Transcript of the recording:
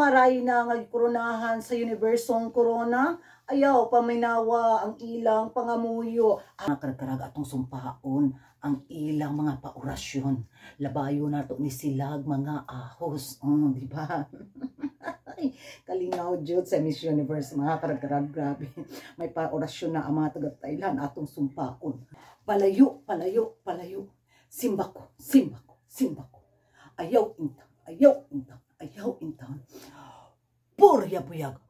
maray na ngagkoronahan sa universong corona, ayaw paminawa ang ilang pangamuyo. Ang karkarag atong sumpaon ang ilang mga paorasyon. Labayo na to ni silag mga ahos. Di ba? Kalingaw jud sa Miss Universe, mga karkarag, grabe. May paorasyon na ang mga taga-Thailand atong sumpaon. Palayo, palayo, palayo. Simba ko, simba ko, simba ko. Ayaw intang, ayaw intang, ayaw intang. Purya buyag.